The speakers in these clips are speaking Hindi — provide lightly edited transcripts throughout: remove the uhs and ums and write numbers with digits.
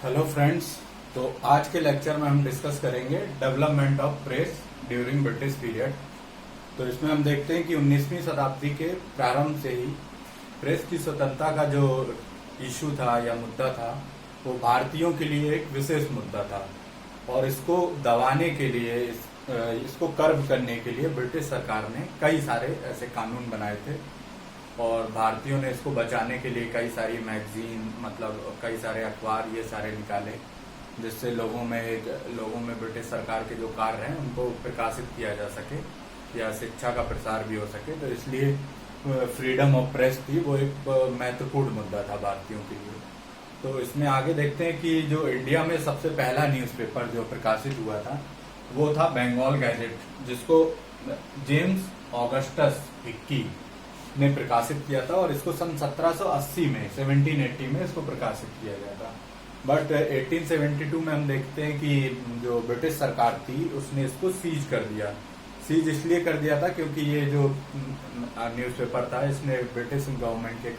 Hello friends. तो आज के लेक्चर में हम डिस्कस करेंगे development of press during British period. तो इसमें हम देखते हैं कि 19वीं शताब्दी के प्रारंभ से ही प्रेस की स्वतंत्रता का जो इशू था या मुद्दा था वो भारतीयों के लिए एक विशेष मुद्दा था। और इसको दबाने के लिए इसको कर्व करने के लिए ब्रिटिश सरकार ने कई सारे ऐसे कानून बनाए थे और भारतीयों ने इसको बचाने के लिए कई सारी मैगजीन मतलब कई सारे अखबार ये सारे निकाले, जिससे लोगों में ब्रिटिश सरकार के जो कार्य हैं उनको प्रकाशित किया जा सके या शिक्षा का प्रसार भी हो सके। तो इसलिए फ्रीडम ऑफ प्रेस थी वो एक महत्वपूर्ण मुद्दा था भारतीयों के लिए। तो इसमें आगे देखते हैं कि जो इंडिया में सबसे पहला न्यूज़पेपर जो प्रकाशित हुआ था वो था बंगाल गैजेट, जिसको जेम्स ऑगस्टस हिक्की ने प्रकाशित किया था और इसको सन 1780 में इसको प्रकाशित किया गया था। बट 1872 में हम देखते हैं कि जो ब्रिटिश सरकार थी उसने इसको सीज कर दिया। सीज इसलिए कर दिया था क्योंकि ये जो न्यूज़पेपर था इसने ब्रिटिश गवर्नमेंट के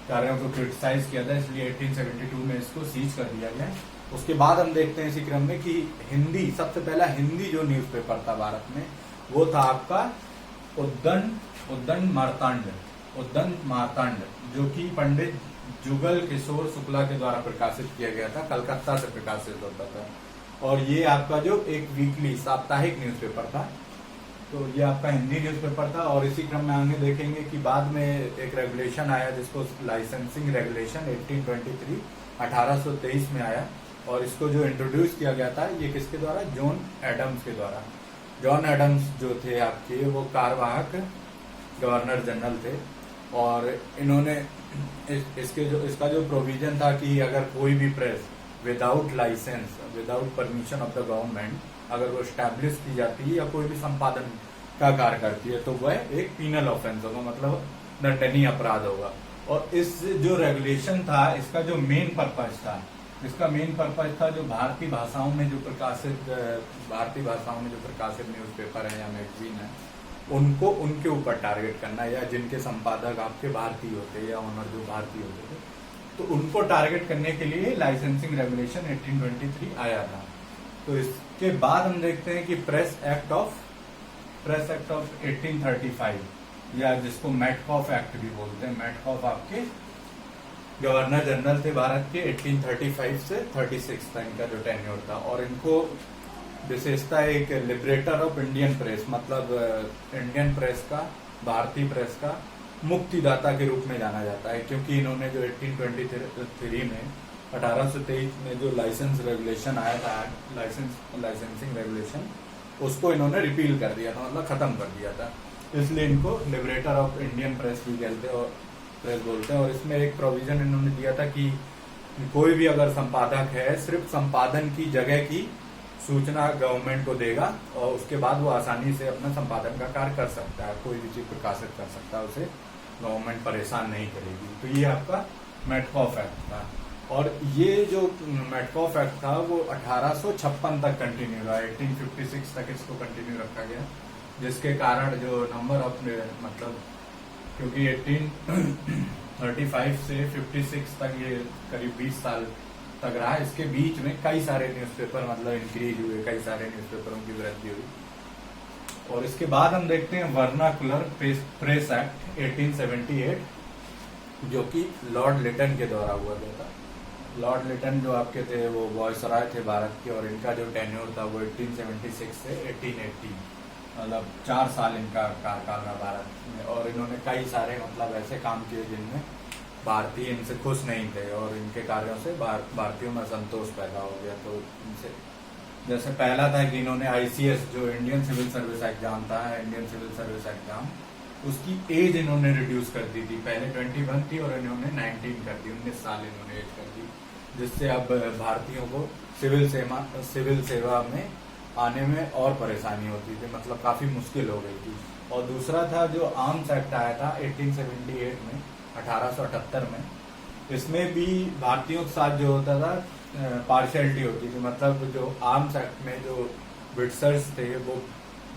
कार्यों को क्रिटिसाइज किया था, इसलिए 1872 में इसको सीज कर दिया गया। उसके बाद हम देखते हैं इसी क्रम में कि हिंदी सबसे पहला हिंदी जो न्यूज़पेपर था भारत में वो था आपका उद्दंड मार्तांड, जो कि पंडित जुगल किशोर शुक्ला के द्वारा प्रकाशित किया गया था, कलकत्ता से प्रकाशित होता था। और ये आपका जो एक वीकली साप्ताहिक न्यूज़पेपर था, तो ये आपका हिंदी न्यूज़पेपर था। और इसी क्रम में आगे देखेंगे कि बाद में एक रेगुलेशन आया जिसको लाइसेंसिंग रेगुलेशन 1823 में आया और इसको जो इंट्रोड्यूस किया गया था ये किसके द्वारा, जॉन एडम्स के द्वारा। जॉन एडम्स जो थे आपके वो कार्यवाहक गवर्नर जनरल थे और इन्होंने इसका जो प्रोविजन था कि अगर कोई भी press without licence without permission of the government अगर वो स्टैब्लिश की जाती है या कोई भी संपादन का कार्य करती है तो वह एक पीनल ऑफेंस होगा, मतलब दंडनीय अपराध होगा। और इस जो रेगुलेशन था इसका जो मेन पर्पज था जो भारतीय भाषाओं में जो प्रकाशित न्यूज़पेपर है या मैगजीन है उनको उनके ऊपर टारगेट करना, या जिनके संपादक आपके भारतीय होते या ऑनर जो भारतीय होते थे तो उनको टारगेट करने के लिए लाइसेंसिंग रेगुलेशन 1823 आया था। तो इसके बाद हम देखते हैं कि प्रेस एक्ट ऑफ 1835 या जिसको मैटकॉफ एक्ट भी बोलते हैं। मैटकॉफ आपके गवर्नर जनरल थे भारत के 1835 से 36 तक इनका जो टेन्योर था। और इनको विशेषता एक लिबरेटर ऑफ इंडियन प्रेस, मतलब इंडियन प्रेस का, भारतीय प्रेस का मुक्तिदाता के रूप में जाना जाता है, क्योंकि इन्होंने जो 1823 में 1823 में जो लाइसेंस रेगुलेशन आया था, लाइसेंसिंग रेगुलेशन, उसको इन्होंने रिपील कर दिया था, मतलब खत्म कर दिया था। इसलिए इनको लिबरेटर ऑफ इंडियन प्रेस भी बोलते हैं। और इसमें एक प्रोविजन इन्होंने दिया था कि कोई भी अगर संपादक है सिर्फ संपादन की जगह की सूचना गवर्नमेंट को देगा और उसके बाद वो आसानी से अपना संपादन का कार्य कर सकता है, कोई भी चीज प्रकाशित कर सकता है, उसे गवर्नमेंट परेशान नहीं करेगी। तो ये आपका मैटकॉफ एक्ट था। और ये जो मैटकॉफ एक्ट था वो 1856 तक कंटिन्यू रहा, 1856 तक इसको कंटिन्यू रखा गया, जिसके कारण जो नंबर ऑफ मतलब क्योंकि 1835 से 56 तक ये करीब 20 साल तक रहा, इसके बीच में कई सारे न्यूज़पेपर मतलब इंक्रीज हुए, कई सारे न्यूज़पेपरों की वृद्धि हुई। और इसके बाद हम देखते हैं वर्नाकुलर प्रेस एक्ट 1878, जो कि लॉर्ड लिटन के द्वारा हुआ था। लॉर्ड लिटन जो आपके थे वो वॉयसरॉय थे भारत के और इनका जो टेन्योर था वो 1876 से 1880, मतलब 4 साल इनका कार्यकाल रहा भारत में। और इन्होंने कई सारे मतलब ऐसे काम किए जिनमें भारतीय इनसे खुश नहीं थे और इनके कार्यों से भारतीयों में असंतोष पैदा हो गया। तो इनसे जैसे पहला था कि इन्होंने ICS जो इंडियन सिविल सर्विस एग्जाम था, इंडियन सिविल सर्विस एग्जाम, उसकी एज इन्होंने रिड्यूस कर दी थी। पहले 21 थी और इन्होंने 19 कर दी, 19 साल इन्होंने एज कर दी, जिससे अब भारतीयों को सिविल सेवा में आने में और परेशानी होती थी, मतलब काफी मुश्किल हो गई थी। और दूसरा था जो आर्म्स एक्ट आया था 1878 में, 1878 में, इसमें भी भारतीयों के साथ जो होता था पार्शियलिटी होती थी, मतलब जो आर्म्स एक्ट में जो ब्रिटिशर्स थे वो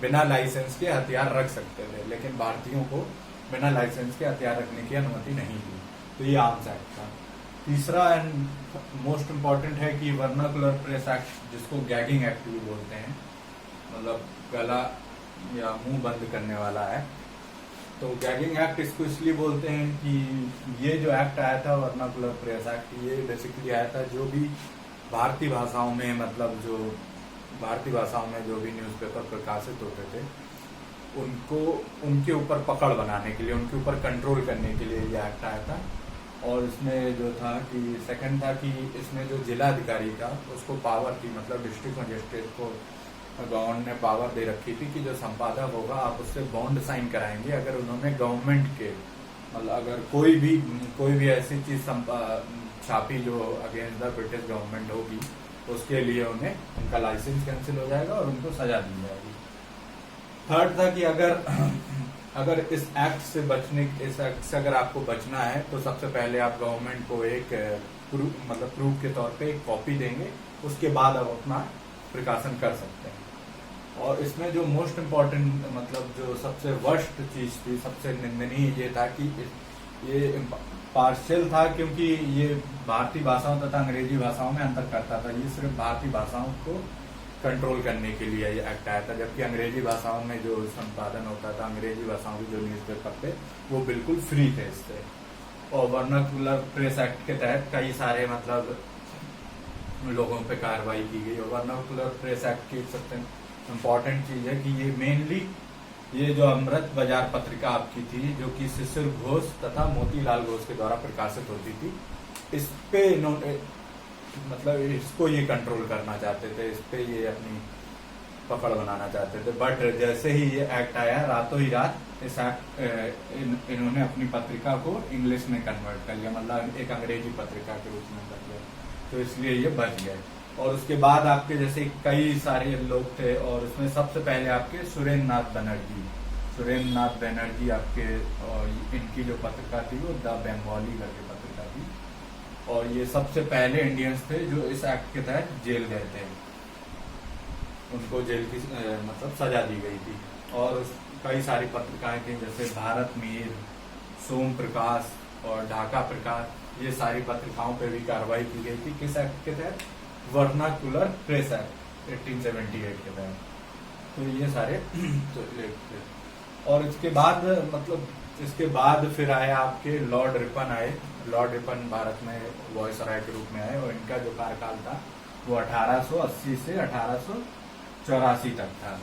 बिना लाइसेंस के हथियार रख सकते थे, लेकिन भारतीयों को बिना लाइसेंस के हथियार रखने की अनुमति नहीं थी। तो ये आर्म्स एक्ट था। तीसरा एंड मोस्ट इम्पॉर्टेंट है कि वर्नाकुलर प्रेस एक्ट, जिसको गैगिंग एक्ट भी बोलते हैं, मतलब गला या मुंह बंद करने वाला है। तो गैगिंग एक्ट इसको इसलिए बोलते हैं कि ये जो एक्ट आया था वर्नाकुलर प्रेस एक्ट, ये बेसिकली आया था जो भी भारतीय भाषाओं में, मतलब जो भारतीय भाषाओं में जो भी न्यूज़पेपर प्रकाशित होते थे उनको उनके ऊपर पकड़ बनाने के लिए, उनके ऊपर कंट्रोल करने के लिए ये एक्ट आया था। और इसमें जो था कि सेकंड था कि इसमें जो जिलाधिकारी था उसको पावर थी, मतलब डिस्ट्रिक्ट मजिस्ट्रेट को गवर्नमेंट ने पावर दे रखी थी कि जो संपादक होगा आप उससे बॉन्ड साइन कराएंगे अगर उन्होंने गवर्नमेंट के, मतलब अगर कोई भी ऐसी चीज छापी जो अगेंस्ट द ब्रिटिश गवर्नमेंट होगी, उसके लिए उन्हें उनका लाइसेंस कैंसिल हो जाएगा और उनको सजा दी जाएगी। थर्ड था कि अगर इस एक्ट से अगर आपको बचना है तो सबसे पहले आप गवर्नमेंट को एक प्रूफ के तौर पे एक कॉपी देंगे, उसके बाद आप अपना प्रकाशन कर सकते हैं। और इसमें जो मोस्ट इम्पोर्टेंट, मतलब जो सबसे वर्स्ट चीज थी, सबसे निंदनीय ये था कि ये पार्शियल था, क्योंकि ये भारतीय भाषाओं तथा अंग्रेजी भाषाओं में अंतर करता था। ये सिर्फ भारतीय भाषाओं को कंट्रोल करने के लिए ये एक्ट आया था, जबकि अंग्रेजी भाषाओं में जो संपादन होता था, अंग्रेजी भाषाओं के जो न्यूज़पेपर थे वो बिल्कुल फ्री थे इससे। और वर्नाकुलर प्रेस एक्ट के तहत कई सारे मतलब लोगों पे कार्रवाई की गई। और वर्नाकुलर प्रेस एक्ट की सबसे इम्पोर्टेंट चीज है कि ये मेनली ये जो अमृत बाजार पत्रिका आपकी थी, जो कि शिशिर घोष तथा मोतीलाल घोष के द्वारा प्रकाशित होती थी, इस पे इन्होंने मतलब इसको ये कंट्रोल करना चाहते थे, इस पे ये अपनी पकड़ बनाना चाहते थे। बट जैसे ही ये एक्ट आया, रातों ही रात इस एक्ट इन्होंने अपनी पत्रिका को इंग्लिश में कन्वर्ट कर लिया, मतलब एक अंग्रेजी पत्रिका के रूप में कर लिया, तो इसलिए ये बच गए। और उसके बाद आपके जैसे कई सारे लोग थे, और उसमें सबसे पहले आपके सुरेंद्र नाथ बनर्जी आपके, और इनकी जो पत्रिका थी वो द बंगाली करके पत्रिका थी, और ये सबसे पहले इंडियंस थे जो इस एक्ट के तहत जेल गए थे, उनको जेल की मतलब सजा दी गई थी। और कई सारी पत्रिकाएं थी जैसे भारत मीर, सोम प्रकाश और ढाका प्रकाश, ये सारी पत्रिकाओं पे भी कार्रवाई की गई थी। किस एक्ट के तहत? वर्नाकुलर प्रेस एक्ट 1878 के तहत। तो ये सारे और इसके बाद फिर आए आपके लॉर्ड रिपन आए। लॉर्ड रिपन भारत में वॉयसराय के रूप में आए, और इनका जो कार्यकाल था वो 1880 से 1884 तक था।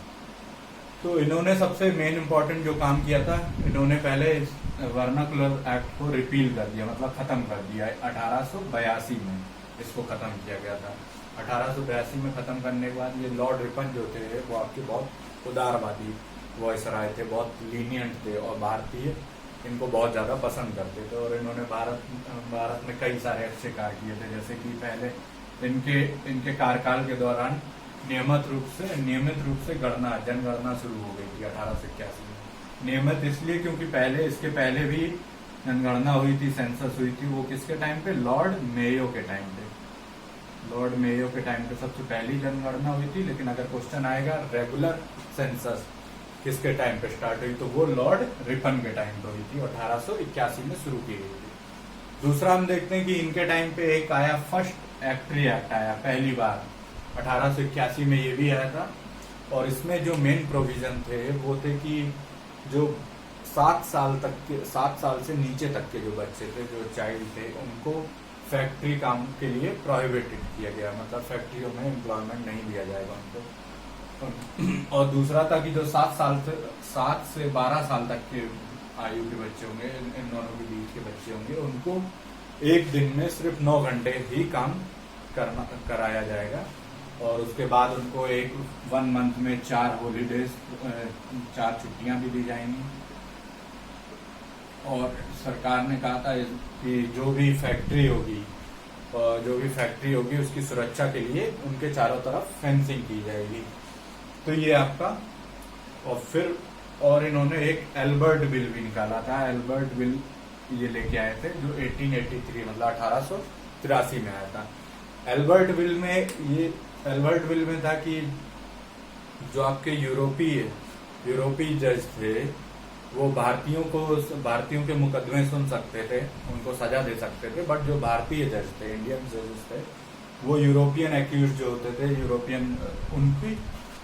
तो इन्होंने सबसे मेन इम्पोर्टेंट जो काम किया था, इन्होंने पहले वर्नाकुलर एक्ट को रिपील कर दिया, मतलब खत्म कर दिया। 1882 में इसको खत्म किया गया था। 1882 में खत्म करने के बाद ये लॉर्ड रिपन जो थे वो आपके बहुत उदारवादी वॉयसराय थे, बहुत लीनियंट थे, और भारतीय इनको बहुत ज्यादा पसंद करते थे। और इन्होंने भारत में कई सारे अच्छे कार्य किए थे, जैसे कि पहले इनके कार्यकाल के दौरान नियमित रूप से जनगणना शुरू हो गई थी 1881 में। नियमित इसलिए क्योंकि इसके पहले भी जनगणना हुई थी, सेंसस हुई थी। वो किसके टाइम पे? लॉर्ड मेयो के टाइम पे। लॉर्ड मेयो के टाइम पे सबसे पहली जनगणना हुई थी। लेकिन अगर क्वेश्चन आएगा रेगुलर सेंसस किसके टाइम पे स्टार्ट हुई, तो वो लॉर्ड रिपन के टाइम पे हुई थी, 1881 में शुरू की गई थी। दूसरा हम देखते हैं कि इनके टाइम पे एक आया फर्स्ट एक्ट्री एक्ट आया पहली बार 1881 में, ये भी आया था। और इसमें जो मेन प्रोविजन थे वो थे कि जो 7 साल से नीचे तक के जो बच्चे थे, जो चाइल्ड थे, उनको फैक्ट्री काम के लिए प्रोहिबिटेड किया गया, मतलब फैक्ट्रियों में एम्प्लॉयमेंट नहीं दिया जाएगा उनको। और दूसरा था कि जो 7 से 12 साल तक के आयु के बच्चे होंगे, इन दोनों के बीच के बच्चे होंगे, उनको एक दिन में सिर्फ 9 घंटे ही काम कराया जाएगा। और उसके बाद उनको 1 मंथ में 4 हॉलीडेज, 4 छुट्टियां भी दी जाएंगी। और सरकार ने कहा था कि जो भी फैक्ट्री होगी उसकी सुरक्षा के लिए उनके चारों तरफ फेंसिंग की जाएगी। तो ये आपका, और इन्होंने एक एल्बर्ट बिल भी निकाला था। एल्बर्ट बिल ये लेके आए थे जो 1883 मतलब 1883 में आया था। एल्बर्ट बिल में था कि जो आपके यूरोपीय जज थे वो भारतीयों के मुकदमे सुन सकते थे, उनको सजा दे सकते थे, बट जो भारतीय जज थे, इंडियन जजेस थे, वो यूरोपियन एक्यूज जो होते थे,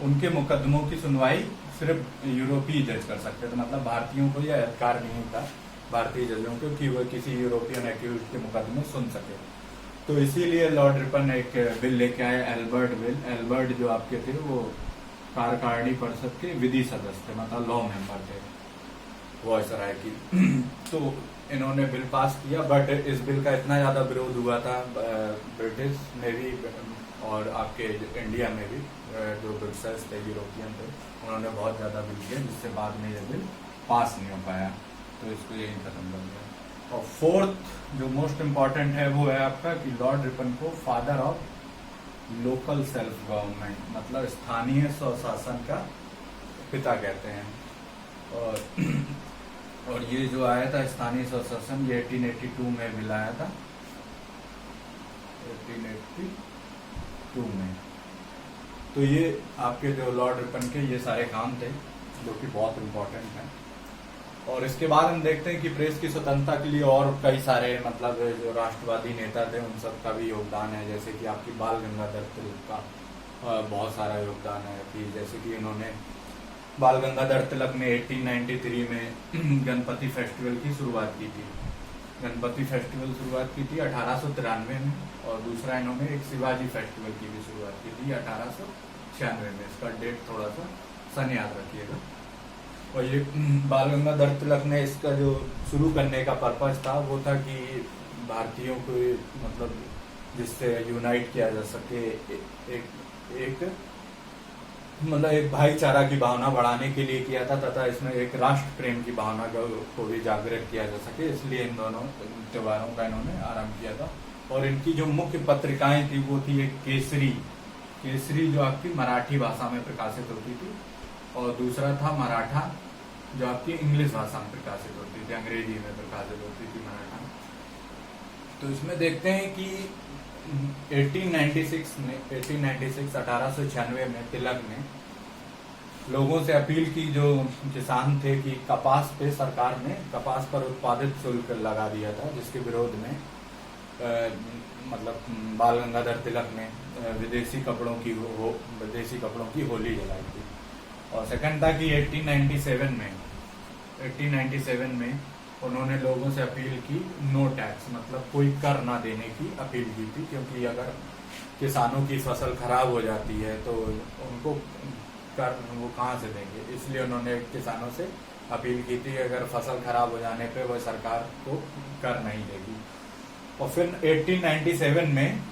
उनके मुकदमों की सुनवाई सिर्फ यूरोपीय जज कर सकते थे। मतलब भारतीयों को यह अधिकार नहीं था भारतीय जजों को कि वो किसी यूरोपियन एक्यूज के मुकदमे सुन सके। तो इसीलिए लॉर्ड रिपन एक बिल लेके आए, एल्बर्ट बिल। एल्बर्ट जो आपके थे वो कार्यकारिणी परिषद के विधि सदस्य थे, मतलब लॉ मेंबर थे वॉयसराय की। तो इन्होंने बिल पास किया, बट इस बिल का इतना ज्यादा विरोध हुआ था ब्रिटिश में भी और आपके इंडिया में भी, जो ब्रिटिशर्स थे, यूरोपियन थे, उन्होंने बहुत ज्यादा बिल किया, जिससे बाद में ये बिल पास नहीं हो पाया। तो इसको यही खत्म कर दिया। और फोर्थ जो मोस्ट इम्पॉर्टेंट है वो है आपका कि लॉर्ड रिपन को father of local self government, मतलब स्थानीय स्वशासन का पिता कहते हैं। और ये जो आया था स्थानीय स्वशासन, ये 1882 में बिल आया था, 1882 में। तो ये आपके जो लॉर्ड रिपन के ये सारे काम थे जो कि बहुत इम्पोर्टेंट हैं। और इसके बाद हम देखते हैं कि प्रेस की स्वतंत्रता के लिए और कई सारे मतलब जो राष्ट्रवादी नेता थे उन सब का भी योगदान है। जैसे कि आपकी बाल गंगाधर तिलक का बहुत सारा योगदान है कि जैसे कि इन्होंने बाल गंगाधर तिलक ने 1893 में गणपति फेस्टिवल की शुरुआत की थी। गणपति फेस्टिवल शुरुआत की थी 1893 में, और दूसरा इन्होंने एक शिवाजी फेस्टिवल की भी शुरुआत की थी 1896 में। इसका डेट थोड़ा सा सन याद रखिएगा। और ये बाल गंगाधर तिलक ने इसका जो शुरू करने का पर्पज था वो था कि भारतीयों को मतलब जिससे यूनाइट किया जा सके, एक मतलब एक भाईचारा की भावना बढ़ाने के लिए किया था, तथा इसमें एक राष्ट्र प्रेम की भावना को भी जागृत किया जा सके, इसलिए इन दोनों त्योहारों का इन्होंने आरंभ किया था। और इनकी जो मुख्य पत्रिकाएं थी वो थी एक केसरी जो आपकी मराठी भाषा में प्रकाशित होती थी, और दूसरा था मराठा जो आपकी इंग्लिश भाषा में प्रकाशित होती थी, अंग्रेजी में प्रकाशित होती थी मराठा। तो इसमें देखते हैं कि 1896 में तिलक ने लोगों से अपील की, जो किसान थे, कि कपास पे सरकार ने कपास पर उत्पादित शुल्क लगा दिया था, जिसके विरोध में मतलब बाल गंगाधर तिलक ने विदेशी कपड़ों की होली जलाई थी। और सेकंड था कि 1897 में उन्होंने लोगों से अपील की नो टैक्स, मतलब कोई कर ना देने की अपील की थी, क्योंकि अगर किसानों की फसल खराब हो जाती है तो उनको कर वो कहाँ से देंगे, इसलिए उन्होंने किसानों से अपील की थी अगर फसल खराब हो जाने पे वह सरकार को कर नहीं देगी। और फिर 1897 में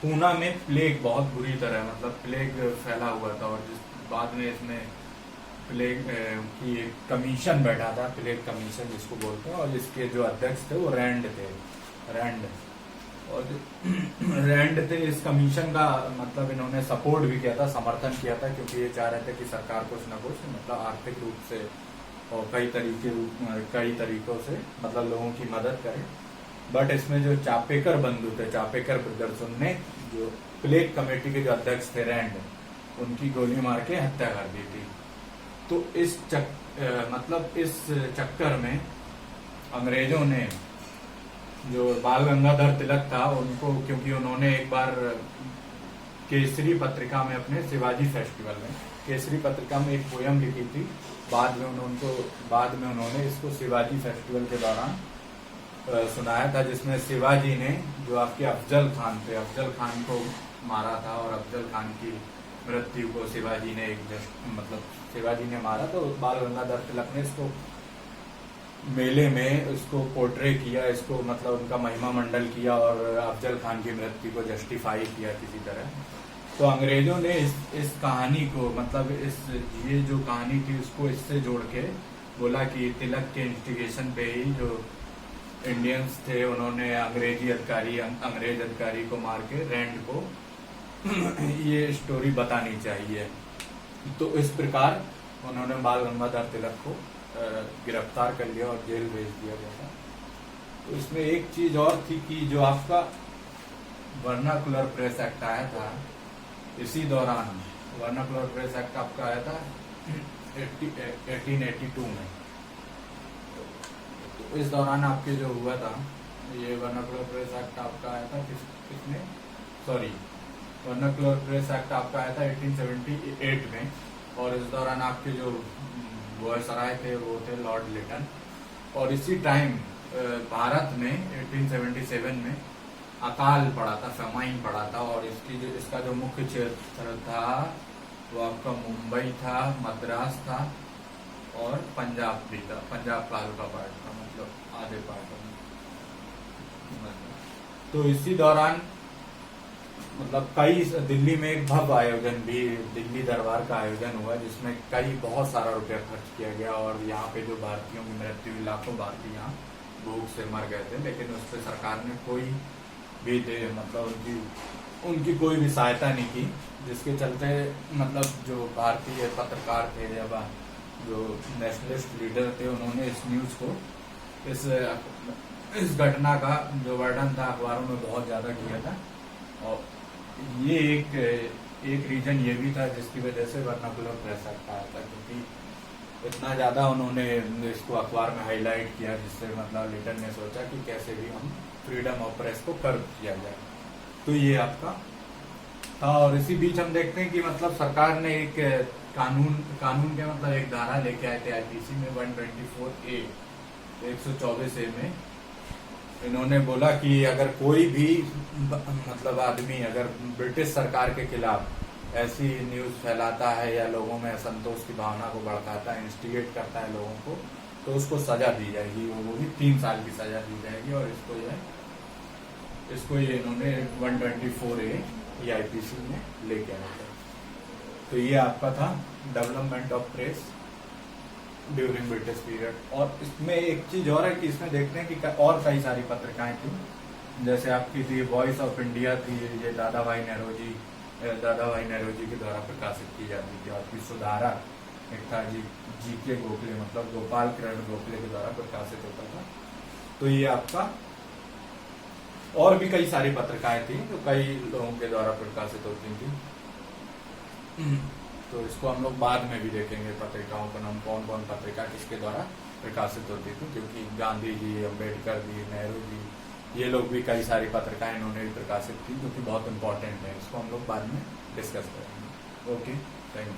पूना में प्लेग बहुत बुरी तरह मतलब प्लेग फैला हुआ था, और जिस बाद में इसमें प्लेग की एक कमीशन बैठा था, प्लेग कमीशन जिसको बोलते हैं, और जिसके जो अध्यक्ष थे वो रैंड थे। रैंड थे। इस कमीशन का मतलब इन्होंने सपोर्ट भी किया था, समर्थन किया था, क्योंकि ये चाह रहे थे कि सरकार कुछ न कुछ मतलब आर्थिक रूप से और कई तरीकों से मतलब लोगों की मदद करे। बट इसमें जो चापेकर बंधु थे, चापेकर ब्रदर्स, उनने जो प्लेग कमेटी के जो अध्यक्ष थे रैंड, उनकी गोली मार के हत्या कर दी थी। तो इस चक्कर में अंग्रेजों ने जो बाल गंगाधर तिलक था उनको, क्योंकि उन्होंने एक बार केसरी पत्रिका में अपने शिवाजी फेस्टिवल में केसरी पत्रिका में एक पोयम लिखी थी, बाद में उन्होंने इसको शिवाजी फेस्टिवल के दौरान सुनाया था, जिसमें शिवाजी ने जो आपके अफजल खान थे, अफजल खान को मारा था, और अफजल खान की मृत्यु को शिवाजी ने मारा। तो बाल गंगाधर तिलक ने इसको मेले में उसको पोर्ट्रे किया, इसको मतलब उनका महिमा मंडल किया, और अफजल खान की मृत्यु को जस्टिफाई किया किसी तरह। तो अंग्रेजों ने इस कहानी को मतलब ये जो कहानी थी उसको इससे जोड़ के बोला कि तिलक के इंस्टिगेशन पे ही जो इंडियंस थे उन्होंने अंग्रेज अधिकारी को मार के रैंड को ये स्टोरी बतानी चाहिए। तो इस प्रकार उन्होंने बाल गंगाधर तिलक को गिरफ्तार कर लिया और जेल भेज दिया गया था। तो इसमें एक चीज और थी कि जो आपका वर्नाकुलर प्रेस एक्ट आया था, इसी दौरान वर्नाकुलर प्रेस एक्ट आपका आया था 1882 में। इस दौरान आपके जो हुआ था, ये वर्नाकुलर प्रेस एक्ट आपका आया था किसमें, सॉरी, वर्नाकुलर प्रेस एक्ट आपका आया था 1878 में। और इस दौरान आपके जो वॉयसराय थे वो थे लॉर्ड लिटन। और इसी टाइम भारत में 1877 में अकाल पड़ा था, फेमाइन पड़ा था। और इसका जो मुख्य क्षेत्र था वो आपका मुंबई था, मद्रास था और पंजाब भी था। पंजाब का हल्का पार्ट था, मतलब आधे पार्ट में। तो इसी दौरान मतलब कई दिल्ली में एक भव्य आयोजन भी, दिल्ली दरबार का आयोजन हुआ जिसमें बहुत सारा रुपया खर्च किया गया। और यहाँ पे जो भारतीयों की मृत्यु हुई, लाखों भारतीय यहाँ भूख से मर गए थे, लेकिन उस पर सरकार ने कोई भी मतलब उनकी कोई भी सहायता नहीं की। जिसके चलते मतलब जो भारतीय पत्रकार थे या जो नेशनलिस्ट लीडर थे, उन्होंने इस न्यूज को, इस घटना का जो वर्णन था अखबारों में बहुत ज्यादा किया था। और ये एक रीजन ये भी था जिसकी वजह से वर्नाकुलर प्रेस एक्ट आया था, क्योंकि इतना ज्यादा उन्होंने इसको अखबार में हाईलाइट किया, जिससे मतलब लीडर ने सोचा कि कैसे भी हम फ्रीडम ऑफ प्रेस को कर्व किया जाए। तो ये आपका था। और इसी बीच हम देखते हैं कि मतलब सरकार ने एक कानून के मतलब एक धारा लेके आए थे आईपीसी में 124A 124A में। इन्होंने बोला कि अगर कोई भी मतलब आदमी अगर ब्रिटिश सरकार के खिलाफ ऐसी न्यूज फैलाता है या लोगों में असंतोष की भावना को भड़काता है, इंस्टिगेट करता है लोगों को, तो उसको सजा दी जाएगी, वो भी 3 साल की सजा दी जाएगी। और इसको ये इन्होंने 124A ये आईपीसी में लेके आया था। तो ये आपका था development of press during British period. और इसमें एक चीज और है कि इसमें देखते हैं कि और कई सारी पत्रिकाएं थी, जैसे आपकी थी वॉइस ऑफ इंडिया थी, ये दादा भाई नौरोजी के द्वारा प्रकाशित की जाती थी। आपकी सुधारक एक था जीके गोखले, मतलब गोपाल कृष्ण गोखले के द्वारा प्रकाशित होता था। तो ये आपका और भी कई सारी पत्रिकाएं थी जो कई लोगों के द्वारा प्रकाशित होती थी। तो इसको हम लोग बाद में भी देखेंगे, पत्रिकाओं का नाम, कौन कौन पत्रिका किसके द्वारा प्रकाशित होती थी, क्योंकि गांधी जी, अम्बेडकर जी, नेहरू जी, ये लोग भी कई सारी पत्रिकाएं इन्होंने भी प्रकाशित की, जो कि बहुत इंपॉर्टेंट है। इसको हम लोग बाद में डिस्कस करेंगे। Okay, thank you.